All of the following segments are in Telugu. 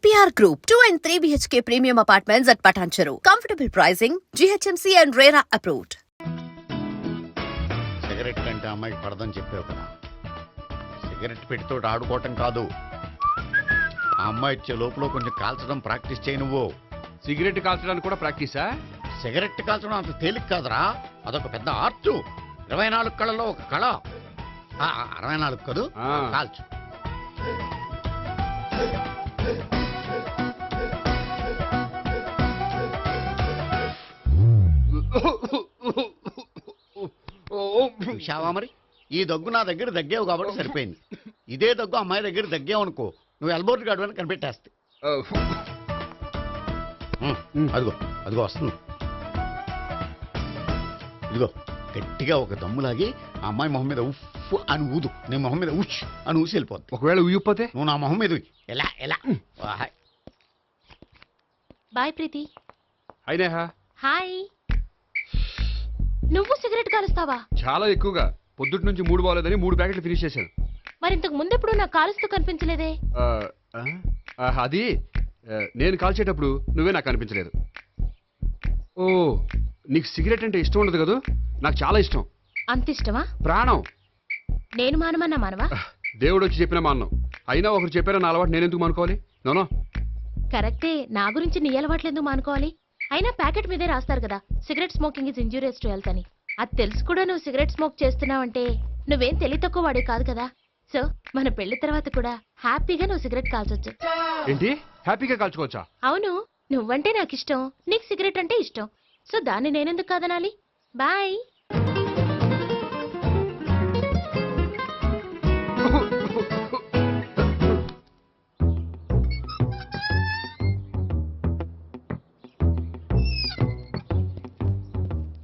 EPR Group, 2 and 3 BHK premium apartments at Patancheru. Comfortable pricing, GHMC and RERA approved. Cigarette కంటే అమ్మాయికి పడదని చెప్పావు కదా, సిగరెట్ పెడితో ఆడుకోవటం కాదు, ఆ అమ్మాయి ఇచ్చే లోపల కొంచెం కాల్చడం ప్రాక్టీస్ చేయి. నువ్వు సిగరెట్ కాల్చడానికి కూడా ప్రాక్టీసా? సిగరెట్ కాల్చడం అంత తేలిక కాదురా, అదొక పెద్ద ఆర్ట్. 24 కళలో ఒక కళ. 64 కాదు, కాల్చు. చూశావా మరి, ఈ దగ్గు నా దగ్గర దగ్గేవు కాబట్టి సరిపోయింది. ఇదే దగ్గు అమ్మాయి దగ్గర దగ్గేవు అనుకో, నువ్వు ఎల్బోర్డ్ గాడు అని కనిపెట్టేస్తాయి. అదిగో అదిగో వస్తుంది. ఇదిగో గట్టిగా ఒక దమ్ములాగి ఆ అమ్మాయి మొహం మీద ఉఫ్ అని ఊదు, నీ మొహం మీద ఉచ్ అని ఊసి వెళ్ళిపోద్ది. ఒకవేళ ఊయకపోతే నువ్వు నా మొహం మీద ఎలా ఎలా. బాయ్ ప్రీతి. అయినా హాయ్. నువ్వు సిగరెట్ కాలుస్తావా? చాలా ఎక్కువగా. పొద్దుటి నుంచి 3 బాలేదని 3 ప్యాకెట్లు ఫినిష్ చేశాను. మరి ఇంతకు ముందెప్పుడు నాకు కాలుస్తూ కనిపించలేదే? అది నేను కాల్చేటప్పుడు నువ్వే నాకు కనిపించలేదు. ఓ, నీకు సిగరెట్ అంటే ఇష్టం ఉండదు కదా? నాకు చాలా ఇష్టం. అంత ఇష్టమా? ప్రాణం. నేను మానమన్నా మానవా? దేవుడు వచ్చి చెప్పిన మానం. అయినా ఒకరు చెప్పారా నా అలవాటు నేనెందుకు మానుకోవాలి? నోనో కరెక్టే, నా గురించి నీ అలవాట్లు ఎందుకు మానుకోవాలి? అయినా ప్యాకెట్ మీదే రాస్తారు కదా, cigarette smoking is injurious to health అని. అది తెలుసు కూడా నువ్వు సిగరెట్ స్మోక్ చేస్తున్నావంటే నువ్వేం తెలివి తక్కువ వాడే కాదు కదా. సో మన పెళ్లి తర్వాత కూడా హ్యాపీగా నువ్వు సిగరెట్ కాల్చొచ్చు. ఏంటి, హ్యాపీగా కాల్చుకోవచ్చా? అవును, నువ్వంటే నాకు ఇష్టం, నీకు సిగరెట్ అంటే ఇష్టం. సో దాన్ని నేనెందుకు కాదనాలి? బాయ్.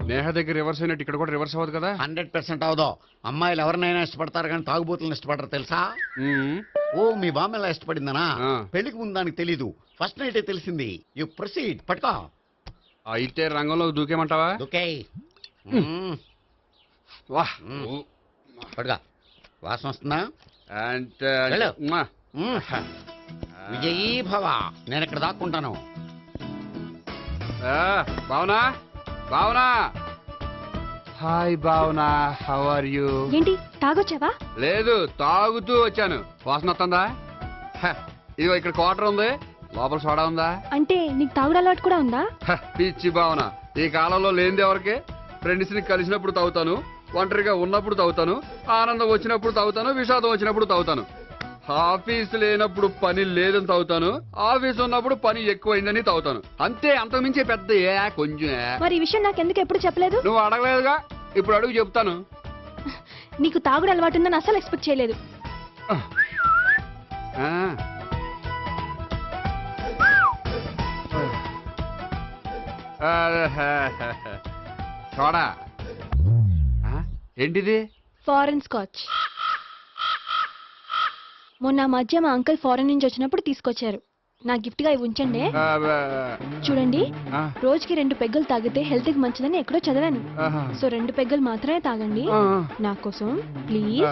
నేహ దగ్గర రివర్స్ అయినట్టు ఇక్కడ కూడా రివర్స్ అవ్వదు కదా? 100% అవదో. అమ్మాయిలు ఎవరినైనా ఇష్టపడతారు కానీ తాగుబోతులను ఇష్టపడరు తెలుసా? ఓ, మీ బామ్మ ఎలా ఇష్టపడిందనా? పెళ్లికి ముందు దానికి తెలీదు, ఫస్ట్ నైటే తెలిసింది. You proceed. పట్టుకో. అయితే రంగంలో దూకేమంటావా? ఓకే, వాహ్, పట్టుకో. వాసన వస్తుందా? వెళ్ళు. విజయీ భవ. నేను ఇక్కడ దాక్కుంటాను. Bhavana, Bhavana. Hi Bhavana, how are you? ఏంటి తాగొచ్చావా? లేదు, తాగుతూ వచ్చాను. వాసన వస్తుందా? ఇదిగో ఇక్కడ క్వార్టర్ ఉంది, లోపల సోడా ఉందా? అంటే నీకు తాగుడు అలవాటు కూడా ఉందా? పిచ్చి భావన, ఈ కాలంలో లేనిది ఎవరికి? ఫ్రెండ్స్ ని కలిసినప్పుడు తాగుతాను, ఒంటరిగా ఉన్నప్పుడు తాగుతాను, ఆనందం వచ్చినప్పుడు తాగుతాను, విషాదం వచ్చినప్పుడు తాగుతాను. ఆఫీస్ లేనప్పుడు పని లేదని తాగుతాను, ఆఫీస్ ఉన్నప్పుడు పని ఎక్కువైందని తాగుతాను. అంతే, అంతకుమించే పెద్ద కొంచెం. మరి ఈ విషయం నాకెందుకు ఎప్పుడు చెప్పలేదు? నువ్వు అడగలేదుగా, ఇప్పుడు అడుగు చెప్తాను. నీకు తాగుడు అలవాటు ఉందని అసలు ఎక్స్పెక్ట్ చేయలేదు. చూడా, ఏంటిది? Foreign scotch. మొన్న మధ్య మా అంకుల్ ఫారెన్ నుంచి వచ్చినప్పుడు తీసుకొచ్చారు. నా గిఫ్ట్ గా ఇవి ఉంచండి. చూడండి, రోజుకి 2 పెగ్గులు తాగితే హెల్త్ కి మంచిదని ఎక్కడో చదివాను. సో 2 పెగ్గులు మాత్రమే తాగండి నా కోసం ప్లీజ్.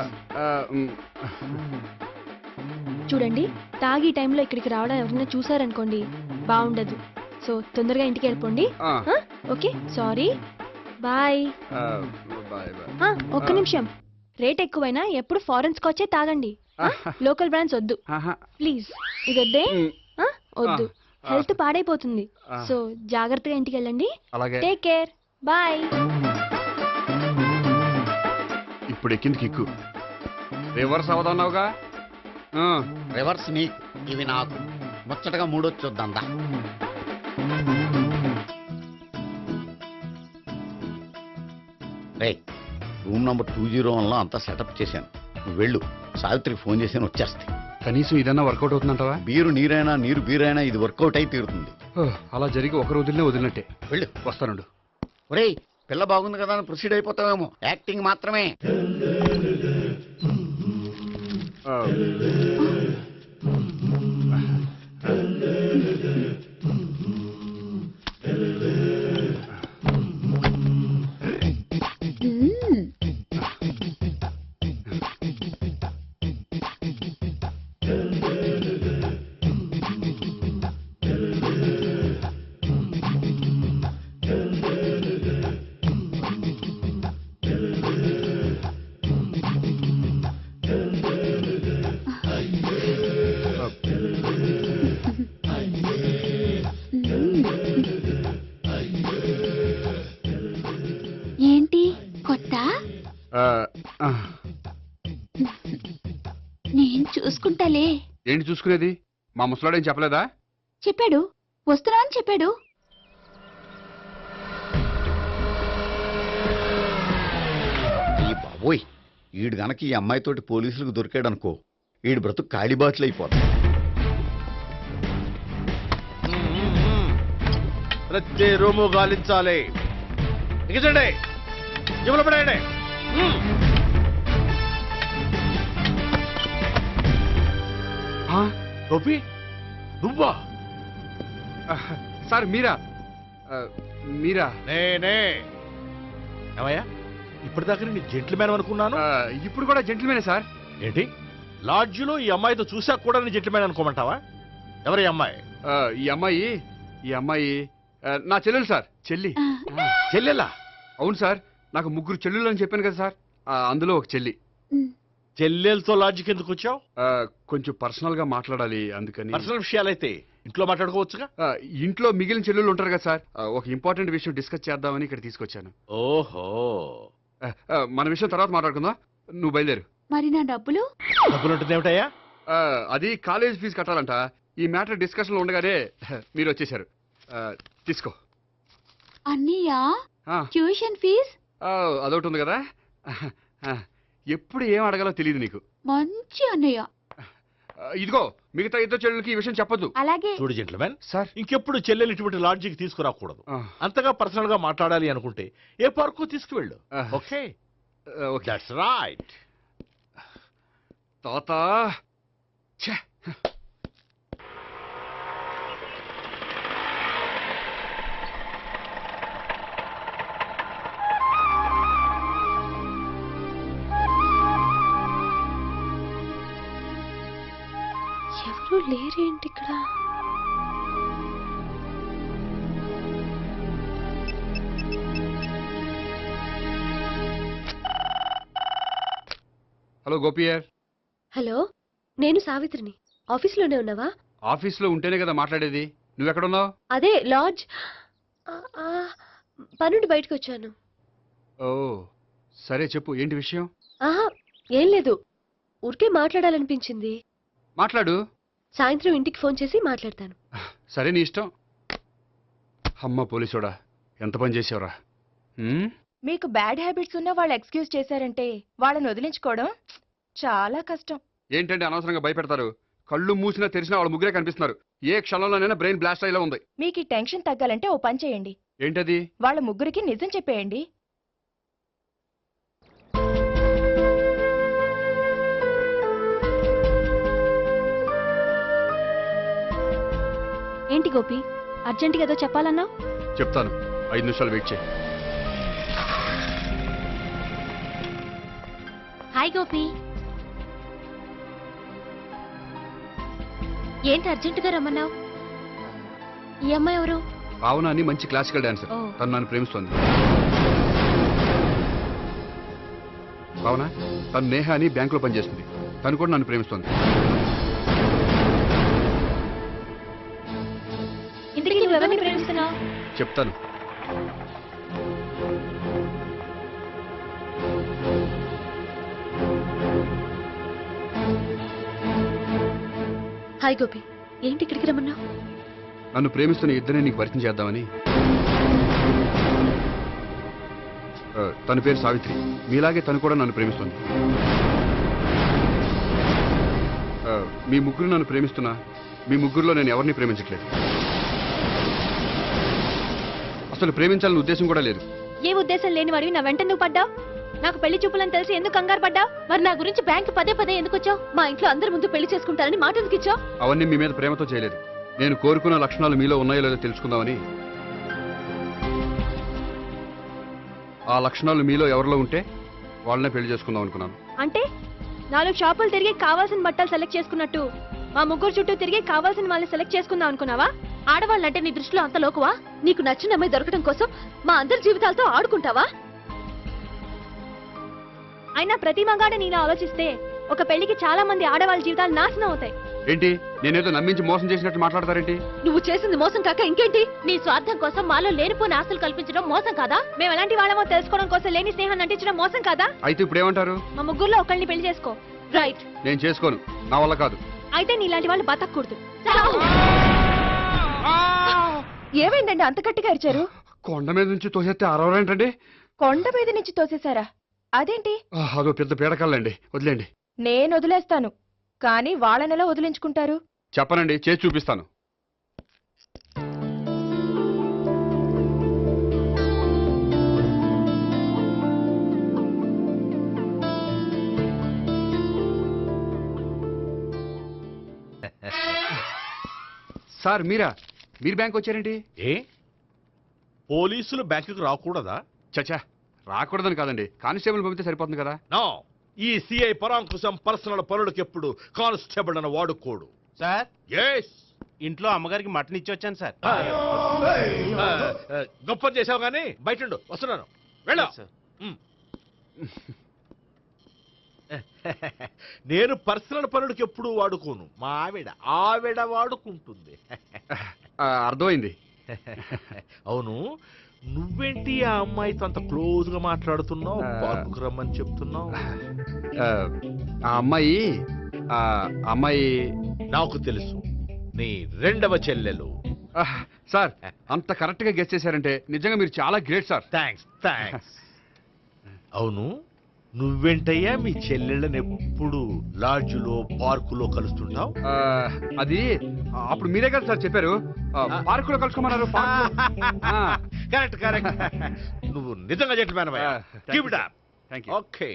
చూడండి, తాగి టైంలో ఇక్కడికి రావడం ఎవరైనా చూసారనుకోండి బాగుండదు. సో తొందరగా ఇంటికి వెళ్ళిపోండి. Okay, sorry, bye. ఒక్క నిమిషం, రేట్ ఎక్కువైనా ఎప్పుడు ఫారెన్ స్కాచే తాగండి, లోకల్ బ్రాండ్స్ వద్దు ప్లీజ్. ఇది వద్దే, వద్దు, హెల్త్ పాడైపోతుంది. సో జాగ్రత్తగా ఇంటికి వెళ్ళండి. Take care, bye. ఇప్పుడు ఎక్కింది కిక్కు. రివర్స్ అవదన్నావుగా? రివర్స్ నీకు, ఇవి నాకు. ముచ్చటగా మూడొచ్చు చూద్దాందా. రే, రూమ్ నంబర్ 201లో అంతా సెటప్ చేశాను. నువ్వు వెళ్ళు, సావిత్రికి ఫోన్ చేసాను, వచ్చేస్తాయి. కనీసం ఇదన్నా వర్కౌట్ అవుతుందంటావా? బీరు నీరైనా నీరు బీరైనా ఇది వర్కౌట్ అయి తీరుతుంది. అలా జరిగి ఒక రోజులనే వదిలినట్టే. వెళ్ళు. వస్తానుండు. ఒరేయ్, పిల్ల బాగుంది కదా అని ప్రొసీడ్ అయిపోతావేమో, యాక్టింగ్ మాత్రమే. ఏంటి చూసుకునేది? మా ముసలాడేం చెప్పలేదా? చెప్పాడు, వస్తున్నా అని చెప్పాడు. ఈ బాబోయ్, ఈడు గనక ఈ అమ్మాయితోటి పోలీసులకు దొరికాడనుకో, ఈడు బ్రతుకు కాళీబాట్లు అయిపోతుంది. ప్రతి రూము గాలించాలి. ఎగచండి, జబ్బులు పడేయండి. ఆ? గోపి, నువ్వా? సార్ మీరా? మీరా? నేనే. ఏమయ్యా, ఇప్పటిదాకా నీ జెంట్లమ్యాన్ అనుకున్నాను. ఇప్పుడు కూడా జెంటిల్మేనే సార్. ఏంటి, లాడ్జిలో ఈ అమ్మాయితో చూసాక కూడా నీ జెంట్లమ్యాన్ అనుకోమంటావా? ఎవరి అమ్మాయి? ఈ అమ్మాయి నా చెల్లెలు సార్. చెల్లి. చెల్లెలా? అవును సార్, నాకు 3 చెల్లెలు అని చెప్పాను కదా సార్, అందులో ఒక చెల్లి. చెల్లెలతో లాడ్జికి ఎందుకు వచ్చావు? కొంచెం పర్సనల్ గా మాట్లాడాలి, అందుకని. పర్సనల్ విషయాలైతే ఇంట్లో మాట్లాడుకోవచ్చుగా. ఇంట్లో మిగిలిన చెల్లెలు ఉంటారు కదా సార్, ఒక ఇంపార్టెంట్ విషయం డిస్కస్ చేద్దామని ఇక్కడ తీసుకొచ్చాను. ఓహో, మన విషయం తర్వాత మాట్లాడుకుందాం, నువ్వు బయలుదేరు. మరి నా డబ్బులు? డబ్బులు ఉంటుంది ఏమిటయ్యా? అది కాలేజ్ ఫీజు కట్టాలంట. ఈ మ్యాటర్ డిస్కషన్ లో ఉండగానే మీరు వచ్చేసారు. తీసుకో. అన్నయ్యా, ఆ, ట్యూషన్ ఫీజ్ అదొకటి ఉంది కదా. ఎప్పుడు ఏం అడగాలో తెలియదు నీకు. మంచి అన్నయ్య. ఇదిగో, మిగతా ఇద్దరు చెల్లెలకి ఈ విషయం చెప్పొద్దు. అలాగే. చూడు జెంట్లమ్యాన్, సార్. ఇంకెప్పుడు చెల్లెలు ఇటువంటి లాడ్జికి తీసుకురాకూడదు. అంతగా పర్సనల్ గా మాట్లాడాలి అనుకుంటే ఏ పార్కు తీసుకువెళ్ళు. Okay, okay. That's right. తాత. ఛే. ఎవరు లేరేంటి ఇక్కడ? హలో గోపియర్. హలో, నేను సావిత్రిని. ఆఫీస్లోనే ఉన్నావా? ఆఫీస్లో ఉంటేనే కదా మాట్లాడేది. నువ్వెక్కడున్నావు? అదే లాడ్జ్. పనుండి బయటకు వచ్చాను. ఓ సరే, చెప్పు, ఏంటి విషయం? ఆహా, ఏం లేదు, ఊరికే మాట్లాడాలనిపించింది. మాట్లాడు. సాయంత్రం ఇంటికి ఫోన్ చేసి మాట్లాడతాను. సరే, నీ ఇష్టం. అమ్మ పోలీసోడా, ఎంత పని చేసావురా. మీకు బ్యాడ్ హ్యాబిట్స్ ఉన్న వాళ్ళు ఎక్స్క్యూజ్ చేశారంటే వాళ్ళని వదిలించుకోవడం చాలా కష్టం. ఏంటంటే అనవసరంగా భయపెడతారు. కళ్ళు మూసినా తెరిచినా వాళ్ళ ముగ్గురే కనిపిస్తున్నారు. ఏ క్షణంలోనైనా బ్రెయిన్ బ్లాస్ట్ అయ్యేలా ఉంది. మీకు ఈ టెన్షన్ తగ్గాలంటే ఓ పని చేయండి. ఏంటది? వాళ్ళ ముగ్గురికి నిజం చెప్పేయండి. ఏంటి గోపి, అర్జెంటుగా ఏదో చెప్పాలన్నావు? చెప్తాను, 5 నిమిషాలు వెయిట్ చేయి. హాయ్ గోపి. ఏంటి అర్జెంటుగా రమ్మన్నావు? ఈ అమ్మాయి ఎవరు? భావన అని మంచి క్లాసికల్ డాన్సర్. ఓ. తను నన్ను ప్రేమిస్తోంది. భావన, తను నేహ అని బ్యాంకులో పనిచేస్తుంది. తను కూడా నన్ను ప్రేమిస్తోంది. ఇంతకీ నువ్వెవరిని ప్రేమిస్తున్నావు? చెప్తాను. హాయ్ గోపి, ఏంటి ఇక్కడికి రమ్మన్నావు? నన్ను ప్రేమిస్తున్న ఇద్దరిని నీకు పరిచయం చేద్దామని. తన పేరు సావిత్రి. మీలాగే తను కూడా నన్ను ప్రేమిస్తుంది. మీ ముగ్గురు నన్ను ప్రేమిస్తున్నా, మీ ముగ్గురులో నేను ఎవరిని ప్రేమించట్లేదు. అసలు ప్రేమించాలని ఉద్దేశం కూడా లేదు. ఏ ఉద్దేశం లేని వాడివి నా వెంట నువ్వు పడ్డావు? నాకు పెళ్లి చూపులని తెలిసి ఎందుకు కంగారు పడ్డావు? మరి నా గురించి బ్యాంక్ పదే ఎందుకు వచ్చావు? మా ఇంట్లో అందరి ముందు పెళ్లి చేసుకుంటారని మాట ఎందుకు ఇచ్చావు? అవన్నీ మీ మీద ప్రేమతో చేయలేదు. నేను కోరుకున్న లక్షణాలు మీలో ఉన్నాయో లేదో తెలుసుకుందామని. ఆ లక్షణాలు మీలో ఎవరిలో ఉంటే వాళ్ళనే పెళ్లి చేసుకుందాం అనుకున్నాను. అంటే 4 షాపులు తిరిగి కావాల్సిన బట్టలు సెలెక్ట్ చేసుకున్నట్టు మా ముగ్గురు చుట్టూ తిరిగి కావాల్సిన వాళ్ళని సెలెక్ట్ చేసుకుందాం అనుకున్నావా? ఆడవాళ్ళంటే నీ దృష్టిలో అంత లోకువా? నీకు నచ్చిన అమ్మాయి దొరకడం కోసం మా అందరి జీవితాలతో ఆడుకుంటావా? అయినా ప్రతి మగాడ నీలా ఆలోచిస్తే ఒక పెళ్లికి చాలా మంది ఆడవాళ్ళ జీవితాలు నాశనం అవుతాయి. ఏంటి, నేనేదో నమ్మించి మోసం చేసినట్టు మాట్లాడతారేంటి? నువ్వు చేసింది మోసం కాక ఇంకేంటి? నీ స్వార్థం కోసం మాలో లేనిపోని ఆస్తులు కల్పించడం మోసం కాదా? మేము ఎలాంటి వాళ్ళమో తెలుసుకోవడం కోసం లేని స్నేహాన్ని నటించడం మోసం కాదా? అయితే ఇప్పుడు ఏమంటారు? మా ముగ్గురులో ఒకళ్ళని పెళ్లి చేసుకో. రైట్. నేను చేసుకోను, నా వల్ల కాదు. అయితే నీలాంటి వాళ్ళు బతకూడదు. ఏమైందండి అంత గట్టిగా అరిచారు? కొండ మీద నుంచి తోసేస్తే అరవరేంటండి? కొండ మీద నుంచి తోసేశారా? అదేంటి? అదో పెద్ద పీడకల్లండి, వదిలేండి. నేను వదిలేస్తాను, కానీ వాళ్ళనెలా వదిలించుకుంటారు? చెప్పనండి, చేసి చూపిస్తాను. సార్ మీరా? మీరు బ్యాంక్ వచ్చారేంటి? ఏ పోలీసులు బ్యాంకుకు రాకూడదా? చచ్చా, రాకూడదని కాదండి, కానిస్టేబుల్ పంపితే సరిపోతుంది కదా. నో, ఈ సిఐ పరాంకుశం పర్సనల్ పనులకు ఎప్పుడు కానిస్టేబుల్ అని వాడుకోడు. సార్, ఎస్, ఇంట్లో అమ్మగారికి మటన్ ఇచ్చి వచ్చాను సార్. గొప్ప చేసావు గానీ బయట వస్తున్నాను, వెళ్ళా. సార్. నేను పర్సనల్ పనులకు ఎప్పుడు వాడుకోను, మా ఆవిడ వాడుకుంటుంది. అర్థమైంది. అవును, నువ్వేంటి ఆ అమ్మాయితో అంత క్లోజ్ గా మాట్లాడుతున్నావు, పార్కుకు రమ్మని చెప్తున్నావు? ఆ అమ్మాయి నాకు తెలుసు, నీ రెండవ చెల్లెలు. సార్, అంత కరెక్ట్ గా గెస్ చేశారంటే నిజంగా మీరు చాలా గ్రేట్ సార్. థ్యాంక్స్. అవును, నువ్వేంటయ్యా మీ చెల్లెళ్ళని ఎప్పుడు లాడ్జ్లో పార్కులో కలుస్తుంటావు? అది అప్పుడు మీరే కదా సార్ చెప్పారు, పార్కులో కలుసుకోమన్నారు. కరెక్ట్. నువ్వు నిజంగా gentleman. Keep it up. Thank you. Okay.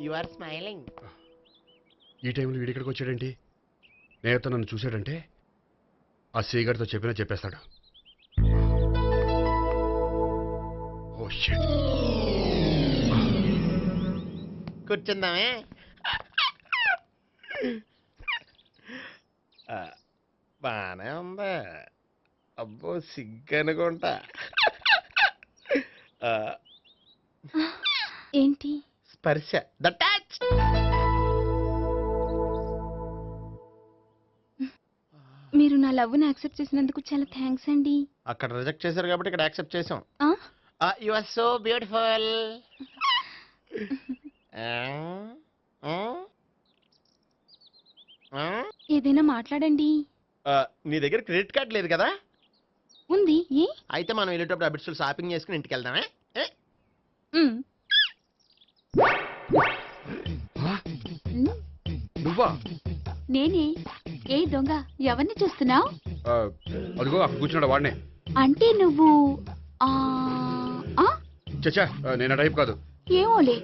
You are smiling. ఈ టైంలో వీడి ఇక్కడికి వచ్చాడేంటి? నేత నన్ను చూశాడంటే ఆ సీగారితో చెప్పినా చెప్పేస్తాడు. Oh shit. కూర్చుందామే. బానే ఉందా? అబ్బో సిగ్గనుకుంటా. ఏంటి? స్పర్శ, ద టచ్. మీరు నా లవ్ని యాక్సెప్ట్ చేసినందుకు చాలా థ్యాంక్స్ అండి. అక్కడ రిజెక్ట్ చేశారు కాబట్టి ఇక్కడ యాక్సెప్ట్ చేసాం. ఆ? You are so beautiful. ఏదైనా మాట్లాడండి. నీ దగ్గర క్రెడిట్ కార్డ్ లేదు కదా? ఉంది. ఏ? అయితే మనం వెళ్ళేటప్పుడు అబిట్స్ షాపింగ్ చేసుకుని ఇంటికి వెళ్దామే. మ్. నువ్వా? నేనే. ఏ దొంగ, ఎవరిని చూస్తున్నావు? అదిగో అక్కడ కూర్చున్నాడు వాడినే. అంటే నువ్వు చచ్చా, నేను టైప్ కాదు. ఏమోలే,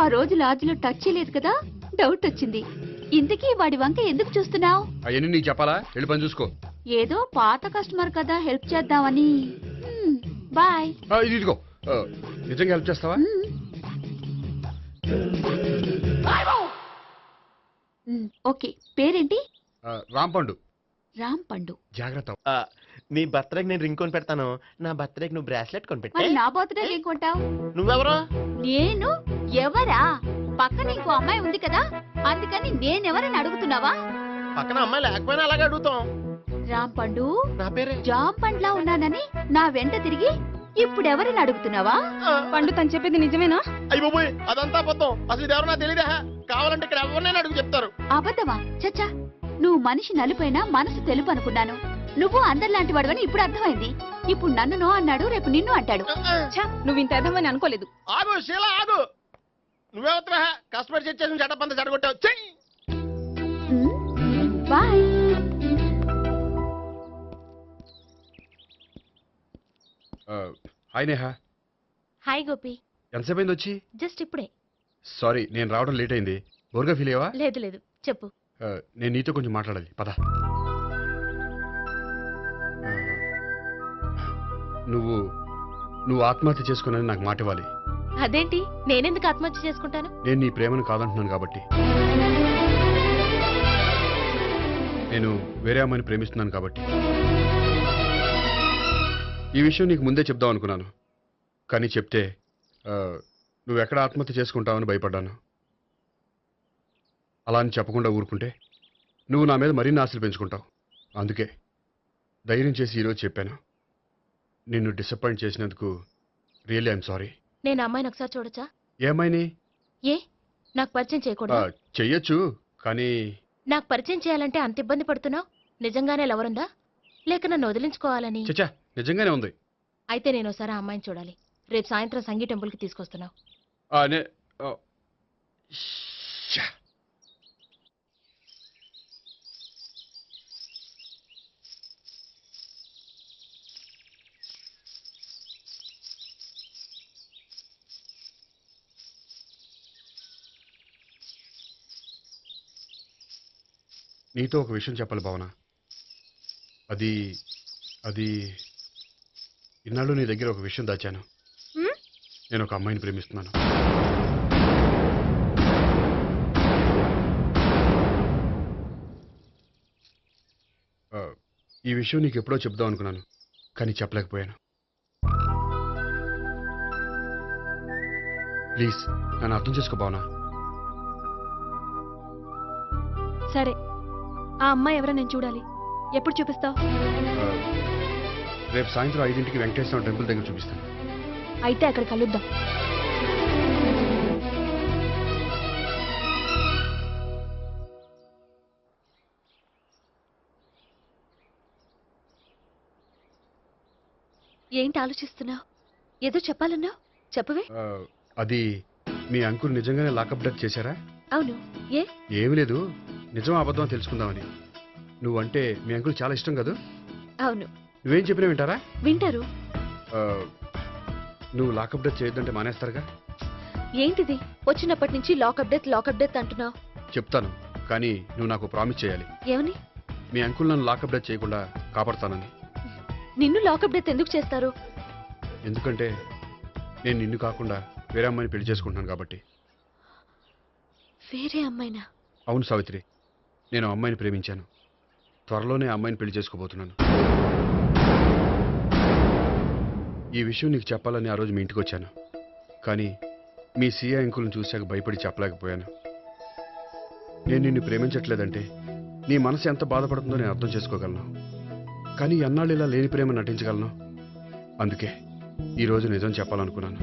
ఆ రోజు లాడ్జ్లో టచ్ చేయలేదు కదా, డౌట్ వచ్చింది. ఇంతకీ వాడి వంక ఎందుకు చూస్తున్నావు? అవన్నీ నీకు చెప్పాలా? వెళ్ళి పని చూసుకో. ఏదో పాత కస్టమర్ కదా, హెల్ప్ చేద్దామని. బాయ్. ఇదిగో, నిజంగా హెల్ప్ చేస్తావా? ఓకే. పేరేంటి? రాంపండు. రామ్ పండు. జాగ్రత్త. నీ బర్త్డేకి నేను రింగ్ కొని పెడతాను, నా బర్త్డేకి నువ్వు బ్రాస్లెట్ కొని పెట్టే. మరి నా బర్త్డే ఏం కొంటావు? నువ్వెవరు? నేను ఎవరా? పక్కన ఇంకో అమ్మాయి ఉంది కదా, అందుకని నేనెవరని అడుగుతున్నావా? పక్కన అమ్మాయి లేకపోయినా అలాగే అడుగుతాం. రామ్ పండు, నా పేరే జామ్ పండ్లా ఉన్నానని నా వెంట తిరిగి ఇప్పుడెవరని అడుగుతున్నావా? పండు తను చెప్పేది నిజమేనా? అయ్యి బాబోయ్, అదంతా అబద్ధం. అసలు ఇది ఎవరో నాకు తెలియదా? కావాలంటే ఇక్కడ ఎవరినైనా అడుగు చెప్తారు. అబద్ధమా? చచ్చా, నువ్వు మనిషి నలుపైనా మనసు తెలుపు అనుకున్నాను. నువ్వు అందరిలాంటి వాడవని ఇప్పుడు అర్థమైంది. ఇప్పుడు నన్ను నో అన్నాడు, రేపు నిన్ను అంటాడు. నువ్వు ఇంత అర్థమని అనుకోలేదు. ఆగు శీలా, ఆగు. నువ్వెవత్తవా? కస్టమర్ చెక్ చేసి చెడ్డ జడగొట్టావు. చెయ్యి. Bye. Hi Neha. Hi Gopi. ఎంతసేపు అయింది వచ్చి? జస్ట్ ఇప్పుడే. సారీ, నేను రావడం లేట్ అయింది. బోర్గా ఫీల్ అయ్యావా? లేదు చెప్పు. నేను నీతో కొంచెం మాట్లాడాలి, పద. నువ్వు ఆత్మహత్య చేసుకున్నానని నాకు మాట ఇవ్వాలి. అదేంటి, నేనెందుకు ఆత్మహత్య చేసుకుంటాను? నేను నీ ప్రేమను కాదంటున్నాను కాబట్టి. నేను వేరే అమ్మాయిని ప్రేమిస్తున్నాను కాబట్టి. ఈ విషయం నీకు ముందే చెప్దాం అనుకున్నాను, కానీ చెప్తే నువ్వు ఎక్కడ ఆత్మహత్య చేసుకుంటావని భయపడ్డాను. అలా అని చెప్పకుండా ఊరుకుంటే నువ్వు నా మీద మరిన్ని ఆశలు పెంచుకుంటావు. అందుకే ధైర్యం చేసి ఈరోజు చెప్పాను. నిన్ను డిసప్పాయింట్ చేసినందుకు రియల్లీ ఐఎమ్ సారీ. నేను అమ్మాయిని ఒకసారి చూడొచ్చా? ఏమైనా ఏ నాకు పరిచయం చేయకూడదా? చెయ్యొచ్చు, కానీ నాకు పరిచయం చేయాలంటే అంత ఇబ్బంది పడుతున్నావు? నిజంగానే లవరుందా లేక నన్ను వదిలించుకోవాలని? చచ్చా నిజంగానే ఉంది. అయితే నేను ఒకసారి ఆ అమ్మాయిని చూడాలి. రేపు సాయంత్రం సంగీ టెంపుల్కి తీసుకొస్తున్నావు. శ్శా. నీతో ఒక విషయం చెప్పాలి భావన. అది అది ఇన్నాళ్ళు నీ దగ్గర ఒక విషయం దాచాను. నేను ఒక అమ్మాయిని ప్రేమిస్తున్నాను. ఈ విషయం నీకు ఎప్పుడో చెప్దాం అనుకున్నాను, కానీ చెప్పలేకపోయాను. ప్లీజ్ నన్ను అర్థం చేసుకో భావన. సరే, ఆ అమ్మాయి ఎవరో నేను చూడాలి. ఎప్పుడు చూపిస్తావు? రేపు సాయంత్రం 5ంటికి వెంకటేశ్వర టెంపుల్ దగ్గర చూపిస్తాను. అయితే అక్కడ కలుద్దాం. ఏంటి ఆలోచిస్తున్నావు? ఏదో చెప్పాలన్నావు, చెప్పవే. అది మీ అంకుల్ నిజంగానే లాకప్ డెత్ చేశారా? అవును. ఏ? ఏమీ లేదు, నిజం అబద్ధం తెలుసుకుందామని. నువ్వంటే మీ అంకుల్ చాలా ఇష్టం కదా? అవును. నువ్వేం చెప్పినా వింటారా? వింటారు. ఆ, నువ్వు లాకప్ డెత్ చేయొద్దంటే మానేస్తారుగా? ఏంటిది వచ్చినప్పటి నుంచి లాకప్ డెత్ అంటున్నావు? చెప్తాను, కానీ నువ్వు నాకు ప్రామిస్ చేయాలి. ఏమని? మీ అంకుల్ నన్ను లాకప్ డెత్ చేయకుండా కాపాడుతానని. నిన్ను లాకప్ డెత్ ఎందుకు చేస్తారు? ఎందుకంటే నేను నిన్ను కాకుండా వేరే అమ్మాయిని పెళ్లి చేసుకుంటున్నాను కాబట్టి. వేరే అమ్మాయినా? అవును సావిత్రి, నేను ఆ అమ్మాయిని ప్రేమించాను. త్వరలోనే ఆ అమ్మాయిని పెళ్లి చేసుకోబోతున్నాను. ఈ విషయం నీకు చెప్పాలని ఆ రోజు మీ ఇంటికి వచ్చాను, కానీ మీ సీఏ అంకుల్ని చూశాక భయపడి చెప్పలేకపోయాను. నేను నిన్ను ప్రేమించట్లేదంటే నీ మనసు ఎంత బాధపడుతుందో నేను అర్థం చేసుకోగలను, కానీ ఎన్నాళ్ళు ఇలా లేని ప్రేమ నటించగలను? అందుకే ఈరోజు నిజం చెప్పాలనుకున్నాను.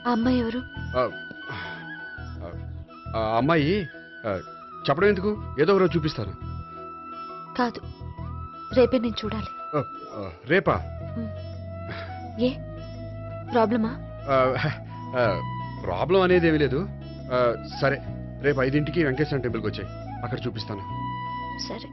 ఆ అమ్మాయి ఎవరు? ఆ ఆ అమ్మాయి చెప్పడం ఎందుకు, ఏదో ఒకరోజు చూపిస్తాను. కాదు, రేపే నేను చూడాలి. రేపా? ఏ ప్రాబ్లమా? ప్రాబ్లం అనేది ఏమీ లేదు. సరే, రేపు 5ంటికి వెంకటేశ్వర టెంపుల్కి వచ్చాయి, అక్కడ చూపిస్తాను. సరే.